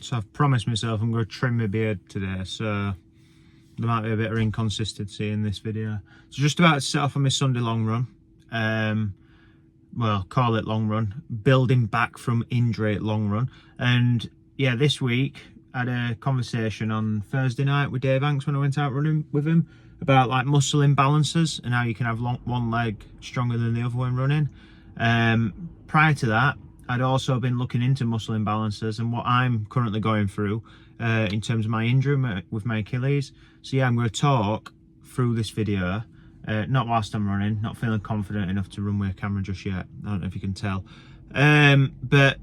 So I've promised myself I'm going to trim my beard today, so there might be a bit of inconsistency in this video. So just about to set off on my Sunday long run. Well, call it long run, building back from injury long run. And yeah, this week I had a conversation on Thursday night with Dave Hanks when I went out running with him about like muscle imbalances and how you can have one leg stronger than the other when running. Prior to that, I'd also been looking into muscle imbalances and what I'm currently going through in terms of my injury with my Achilles. So yeah, I'm going to talk through this video. Not whilst I'm running, not feeling confident enough to run with a camera just yet. I don't know if you can tell. But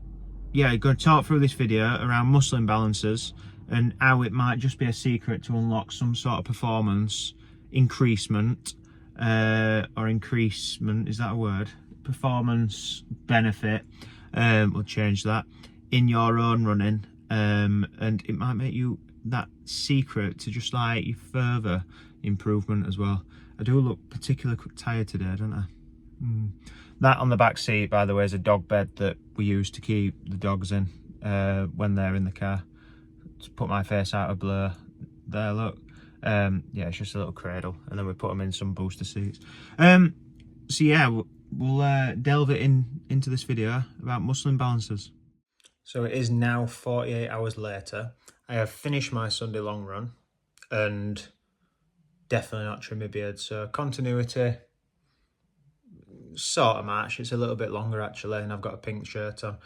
yeah, I'm going to talk through this video around muscle imbalances and how it might just be a secret to unlock some sort of performance increasement, or increasement, is that a word? Performance benefit, we'll change that, in your own running. And it might make you that secret to just like your further improvement as well. I do look particularly tired today, don't I? That on the back seat, by the way, is a dog bed that we use to keep the dogs in when they're in the car. To put my face out of blur. There, look. Yeah, it's just a little cradle, and then we put them in some booster seats. So yeah, we'll delve into this video about muscle imbalances. So it is now 48 hours later. I have finished my Sunday long run, and definitely not trim my beard, so continuity sort of match. It's a little bit longer actually, and I've got a pink shirt on.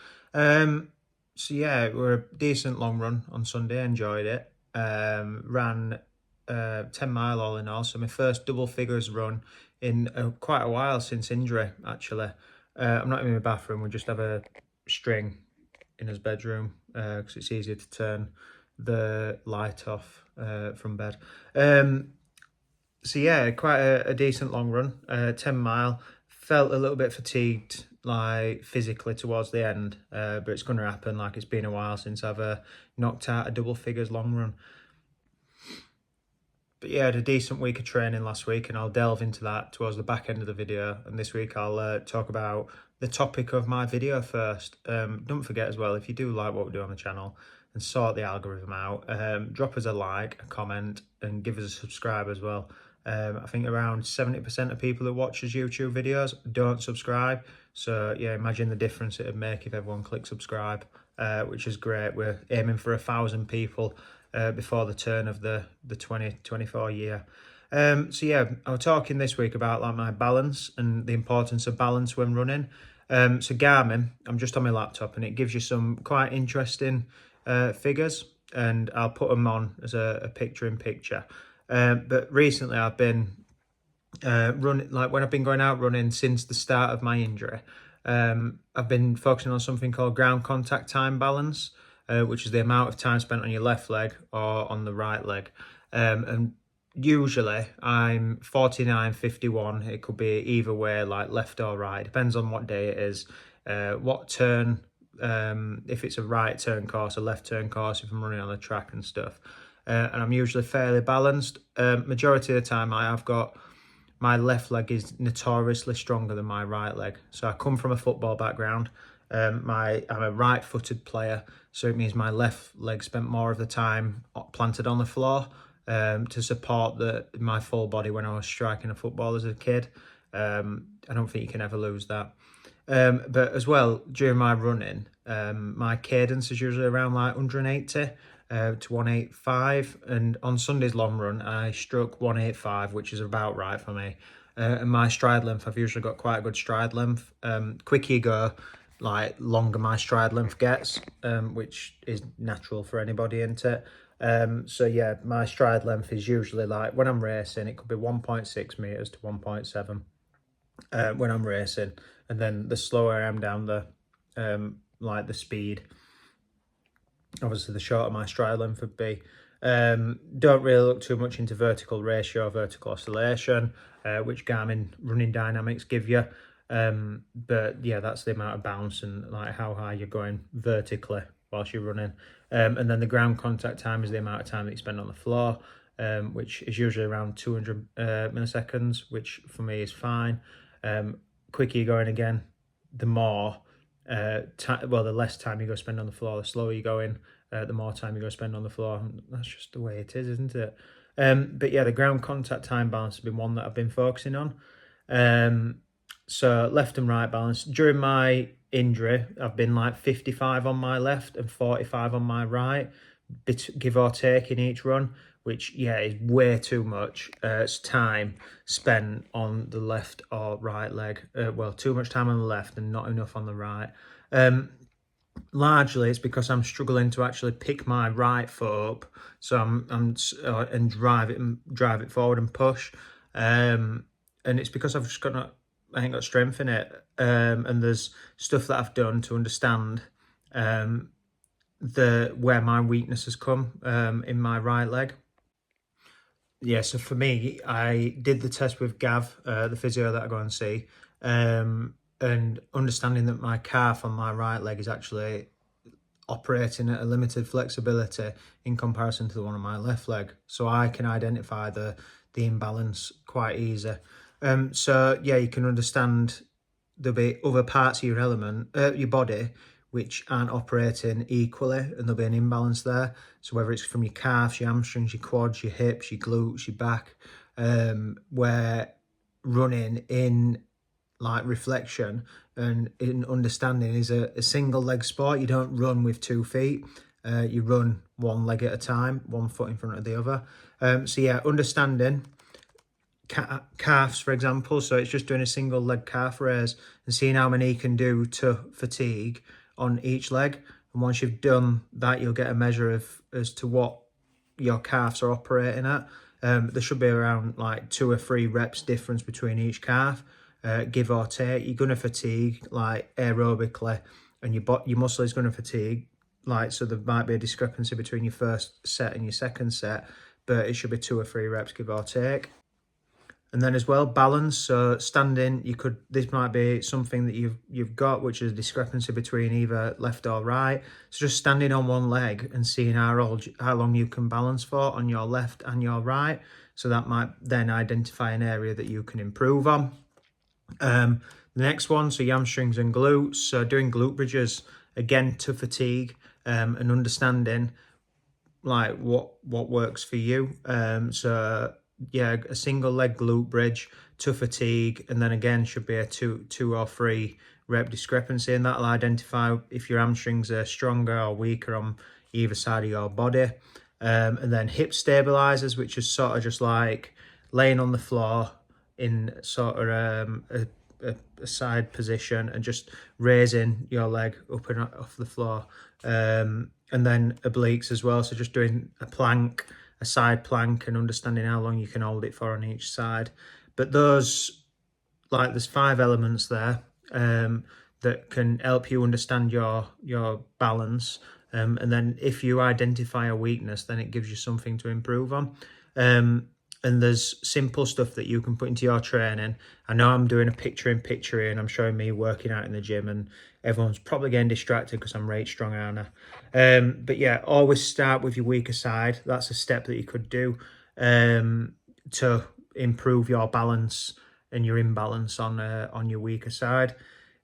So yeah, we're a decent long run on Sunday. Enjoyed it. Ran 10 mile all in all, so my first double figures run in quite a while since injury actually. I'm not in my bathroom, we just have a string in his bedroom because it's easier to turn the light off from bed. So yeah, quite a decent long run, 10 mile. Felt a little bit fatigued, like physically towards the end, but it's going to happen. Like, it's been a while since I've knocked out a double figures long run. But yeah, I had a decent week of training last week, and I'll delve into that towards the back end of the video. And this week I'll talk about the topic of my video first. Don't forget as well, if you do like what we do on the channel and sort the algorithm out, drop us a like, a comment, and give us a subscribe as well. I think around 70% of people that watch us YouTube videos don't subscribe. So yeah, imagine the difference it would make if everyone clicked subscribe, which is great. We're aiming for 1,000 people before the turn of the 2024 year. So yeah, I was talking this week about like my balance and the importance of balance when running. So Garmin, I'm just on my laptop, and it gives you some quite interesting figures, and I'll put them on as a picture-in-picture. But recently I've been running, like when I've been going out running since the start of my injury, I've been focusing on something called ground contact time balance, which is the amount of time spent on your left leg or on the right leg. And usually I'm 49-51. It could be either way, like left or right, depends on what day it is, what turn, if it's a right turn course, a left turn course, if I'm running on the track and stuff. And I'm usually fairly balanced. Majority of the time I have got, my left leg is notoriously stronger than my right leg. So I come from a football background. I'm a right-footed player, so it means my left leg spent more of the time planted on the floor to support my full body when I was striking a football as a kid. I don't think you can ever lose that. But as well, during my running, my cadence is usually around like 180 to 185, and on Sunday's long run I struck 185, which is about right for me. And my stride length, I've usually got quite a good stride length. Quicker you go, like longer my stride length gets, which is natural for anybody, isn't it? So yeah, my stride length is usually like, when I'm racing, it could be 1.6 meters to 1.7 when I'm racing, and then the slower I am down the like the speed, obviously the shorter my stride length would be. Don't really look too much into vertical ratio, vertical oscillation, which Garmin running dynamics give you. But yeah, that's the amount of bounce and like how high you're going vertically whilst you're running. And then the ground contact time is the amount of time that you spend on the floor, which is usually around 200 milliseconds, which for me is fine. Quicker you're going again, the more the less time you go spend on the floor, the slower you're going, the more time you're going to spend on the floor. That's just the way it is, isn't it? But yeah, the ground contact time balance has been one that I've been focusing on. So left and right balance. During my injury, I've been like 55 on my left and 45 on my right, give or take in each run, which, yeah, is way too much. It's time spent on the left or right leg. Well, too much time on the left and not enough on the right. Largely it's because I'm struggling to actually pick my right foot up, so I'm and drive it forward and push, and it's because I've just I ain't got strength in it, and there's stuff that I've done to understand where my weakness has come in my right leg. Yeah, so for me, I did the test with Gav, the physio that I go and see, and understanding that my calf on my right leg is actually operating at a limited flexibility in comparison to the one on my left leg, so I can identify the imbalance quite easy. So yeah, you can understand there'll be other parts of your body which aren't operating equally, and there'll be an imbalance there. So whether it's from your calves, your hamstrings, your quads, your hips, your glutes, your back, where running in like reflection and in understanding is a single leg sport. You don't run with 2 feet. You run one leg at a time, one foot in front of the other. So yeah, understanding calves, for example. So it's just doing a single leg calf raise and seeing how many you can do to fatigue on each leg. And once you've done that, you'll get a measure of as to what your calves are operating at. There should be around like 2 or 3 reps difference between each calf, give or take. You're going to fatigue like aerobically, and your muscle is going to fatigue. Like, so there might be a discrepancy between your first set and your second set, but it should be 2 or 3 reps, give or take. And then as well, balance. So standing, this might be something that you've got, which is a discrepancy between either left or right. So just standing on one leg and seeing how long you can balance for on your left and your right. So that might then identify an area that you can improve on. The next one, so hamstrings and glutes. So doing glute bridges, again, to fatigue, and understanding like what works for you. So yeah, a single leg glute bridge to fatigue, and then again should be a two or 3 rep discrepancy, and that'll identify if your hamstrings are stronger or weaker on either side of your body. And then hip stabilizers, which is sort of just like laying on the floor in sort of a side position and just raising your leg up and off the floor. And then obliques as well, so just doing a plank, a side plank, and understanding how long you can hold it for on each side. But those, like, there's 5 elements there that can help you understand your balance, and then if you identify a weakness, then it gives you something to improve on. And there's simple stuff that you can put into your training. I know I'm doing a picture-in-picture here and I'm showing me working out in the gym, and everyone's probably getting distracted because I'm rate strong, aren't I? But yeah, always start with your weaker side. That's a step that you could do to improve your balance and your imbalance on your weaker side.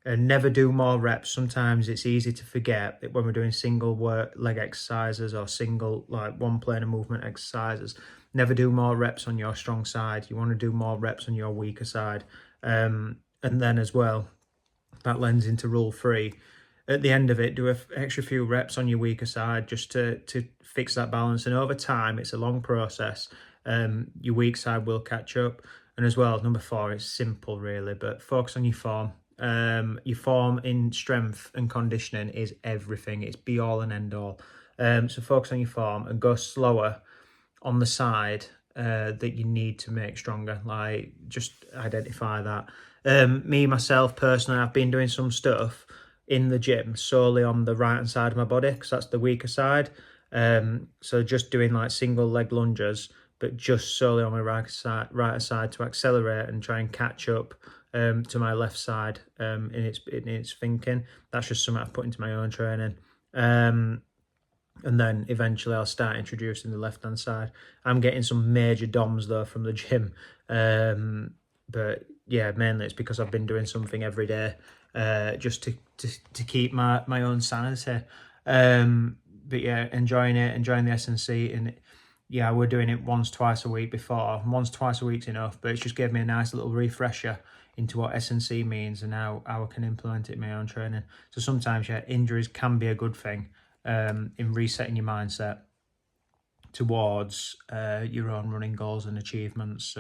And never do more reps. Sometimes it's easy to forget that when we're doing single leg exercises or single, like, one plane of movement exercises. Never do more reps on your strong side. You want to do more reps on your weaker side. And then as well, that lends into rule 3. At the end of it, do an extra few reps on your weaker side just to fix that balance. And over time, it's a long process. Your weak side will catch up. And as well, number 4, it's simple really, but focus on your form. Your form in strength and conditioning is everything. It's be all and end all. So focus on your form and go slower on the side that you need to make stronger. Like, just identify that. Me, myself, personally, I've been doing some stuff in the gym solely on the right hand side of my body because that's the weaker side. So just doing like single leg lunges, but just solely on my right side to accelerate and try and catch up to my left side in its thinking. That's just something I've put into my own training. And then eventually I'll start introducing the left-hand side. I'm getting some major DOMs though from the gym. But yeah, mainly it's because I've been doing something every day just to keep my own sanity. yeah, enjoying it, enjoying the S&C. And yeah, we're doing it once, twice a week before. Once, twice a week's enough, but it's just gave me a nice little refresher into what S&C means and how I can implement it in my own training. So sometimes, yeah, injuries can be a good thing in resetting your mindset towards your own running goals and achievements.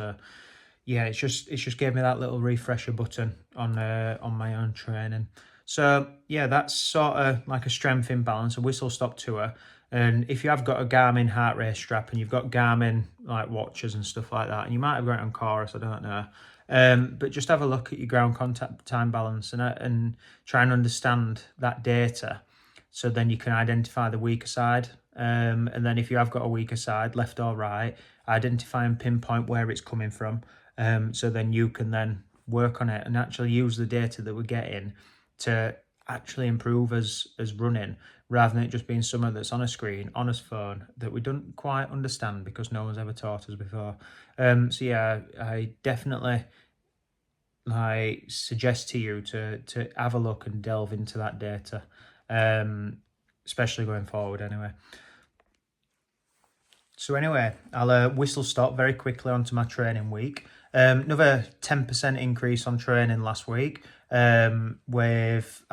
Yeah, it's just gave me that little refresher button on my own training. So yeah, that's sort of like a strength in balance, a whistle stop tour. And if you have got a Garmin heart rate strap and you've got Garmin like watches and stuff like that, and you might have got it on Chorus, I don't know. But just have a look at your ground contact time balance and try and understand that data, so then you can identify the weaker side. And then if you have got a weaker side, left or right, identify and pinpoint where it's coming from. So then you can then work on it and actually use the data that we're getting to actually improve as running, rather than it just being something that's on a screen, on a phone, that we don't quite understand because no one's ever taught us before. So yeah, I definitely suggest to you to have a look and delve into that data, especially going forward anyway. So anyway, I'll whistle stop very quickly onto my training week. Another 10% increase on training last week. I've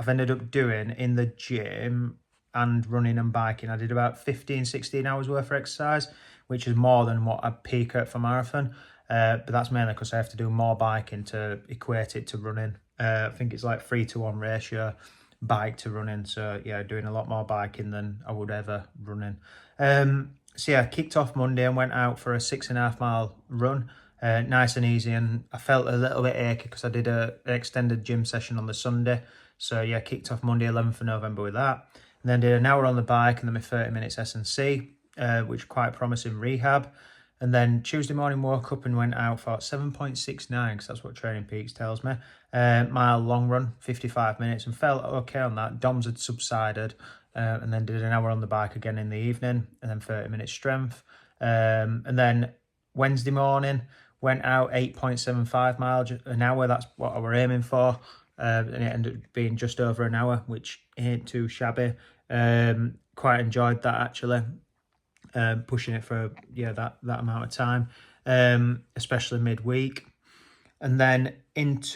ended up doing in the gym and running and biking. I did about 15, 16 hours worth of exercise, which is more than what I peak at for marathon. But that's mainly because I have to do more biking to equate it to running. I think it's like 3-to-1 ratio bike to running. So yeah, doing a lot more biking than I would ever running. So yeah, kicked off Monday and went out for a 6.5 mile run. Nice and easy, and I felt a little bit achy because I did an extended gym session on the Sunday. So yeah, kicked off Monday 11th of November with that. And then did an hour on the bike and then my 30 minutes S&C, which quite promising rehab. And then Tuesday morning woke up and went out for 7.69, because that's what Training Peaks tells me. Mile long run, 55 minutes, and felt okay on that. DOMS had subsided, and then did an hour on the bike again in the evening, and then 30 minutes strength. And then Wednesday morning, went out 8.75 miles an hour. That's what I were aiming for. And it ended up being just over an hour, which ain't too shabby. Quite enjoyed that actually. Pushing it for that amount of time, especially midweek. And then did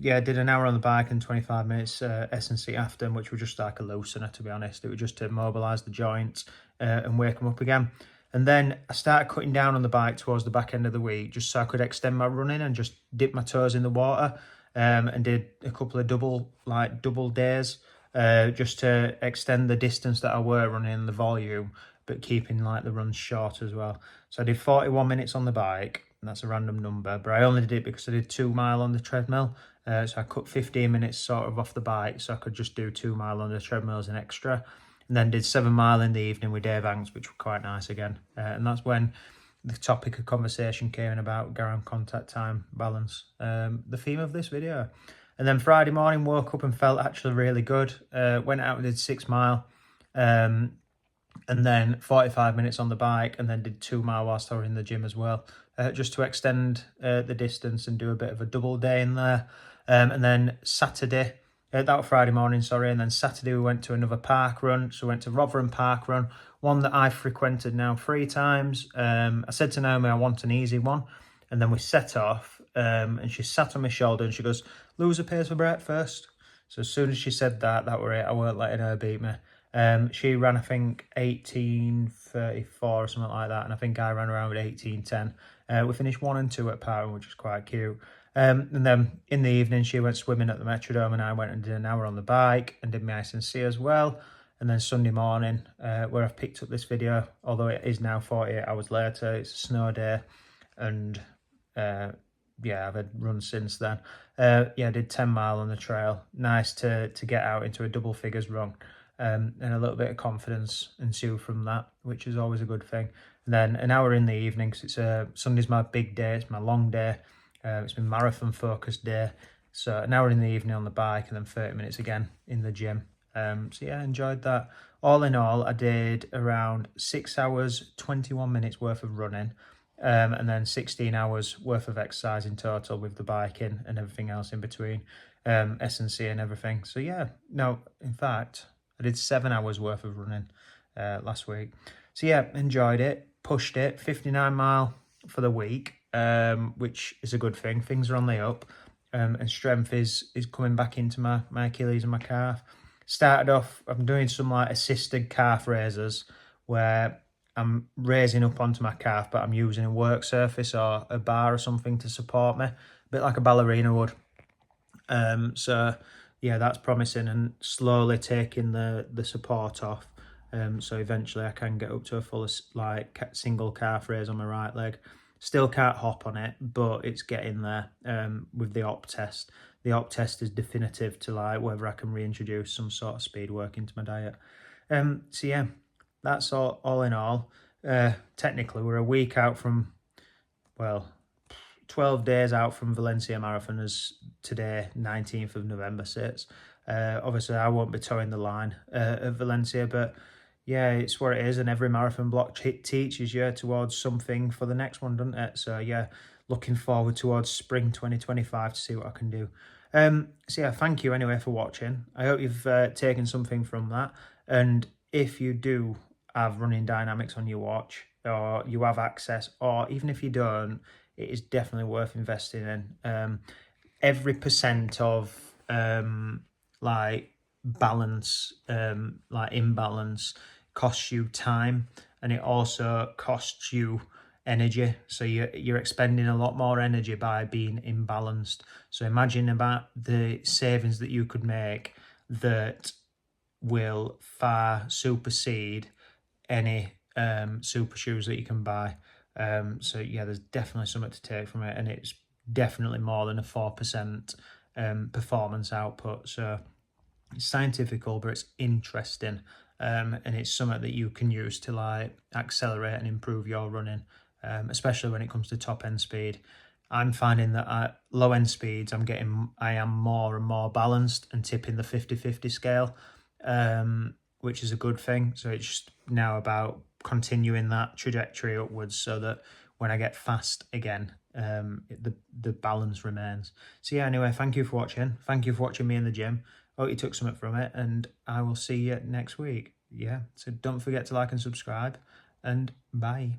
an hour on the bike and 25 minutes S&C after, which was just like a loosener, to be honest. It was just to mobilise the joints and wake them up again. And then I started cutting down on the bike towards the back end of the week, just so I could extend my running and just dip my toes in the water, and did a couple of double days, just to extend the distance that I were running, the volume, but keeping like the runs short as well. So I did 41 minutes on the bike, and that's a random number, but I only did it because I did 2 mile on the treadmill. So I cut 15 minutes sort of off the bike, so I could just do 2 mile on the treadmill as an extra. And then did 7 mile in the evening with Dave Hanks, which were quite nice again. And that's when the topic of conversation came in about ground contact time balance, the theme of this video. And then Friday morning, woke up and felt actually really good. Went out and did 6 mile, and then 45 minutes on the bike, and then did 2 mile whilst I was in the gym as well, just to extend the distance and do a bit of a double day in there. And then Saturday, that was Friday morning, sorry, and then Saturday we went to another park run. So we went to Rotherham Park Run, one that I've frequented now 3 times. I said to Naomi I want an easy one, and then we set off, and she sat on my shoulder and she goes, "Lose a pace for breakfast." So as soon as she said that were it. I weren't letting her beat me. She ran, I think, 18:34 or something like that, and I think I ran around with 18:10. We finished 1 and 2 at Parham, which was quite cute. And then in the evening, she went swimming at the Metrodome, and I went and did an hour on the bike and did my S&C as well. And then Sunday morning, where I've picked up this video, although it is now 48 hours later, it's a snow day, and I've had runs since then. I did 10 mile on the trail. Nice to get out into a double figures run, and a little bit of confidence ensue from that, which is always a good thing. And then an hour in the evening, because Sunday's my big day, it's my long day. It's my marathon focused day. So an hour in the evening on the bike, and then 30 minutes again in the gym. Enjoyed that. All in all, I did around 6 hours, 21 minutes worth of running, and then 16 hours worth of exercise in total with the biking and everything else in between, S&C and everything. So yeah, no, in fact, I did 7 hours worth of running last week. So yeah, enjoyed it, pushed it, 59 mile for the week, which is a good thing. Things are on the up, and strength is coming back into my Achilles and my calf. Started off, I'm doing some like assisted calf raises where I'm raising up onto my calf, but I'm using a work surface or a bar or something to support me, a bit like a ballerina would. So yeah, that's promising, and slowly taking the support off. So eventually I can get up to a full like single calf raise on my right leg. Still can't hop on it, but it's getting there. With the op test, the op test is definitive to like whether I can reintroduce some sort of speed work into my diet. So yeah, that's all in all. Technically, we're a week out from, well, 12 days out from Valencia Marathon, as today, 19th of November, sits. Obviously, I won't be towing the line at Valencia, but yeah, it's what it is, and every marathon block teaches you towards something for the next one, doesn't it? So yeah, looking forward towards spring 2025 to see what I can do. So yeah, thank you anyway for watching. I hope you've taken something from that, and if you do have running dynamics on your watch, or you have access, or even if you don't, it is definitely worth investing in. Every percent of like balance, like imbalance, costs you time, and it also costs you energy. So you're expending a lot more energy by being imbalanced. So imagine about the savings that you could make that will far supersede any super shoes that you can buy. So yeah, there's definitely something to take from it, and it's definitely more than a 4% performance output. So it's scientifical, but it's interesting, and it's something that you can use to like accelerate and improve your running, especially when it comes to top end speed. I'm finding that at low end speeds, I am more and more balanced and tipping the 50-50 scale, which is a good thing. So it's just now about continuing that trajectory upwards so that when I get fast again, the balance remains. So yeah, anyway, thank you for watching. Thank you for watching me in the gym. Hope you took something from it, and I will see you next week. Yeah, so don't forget to like and subscribe, and bye.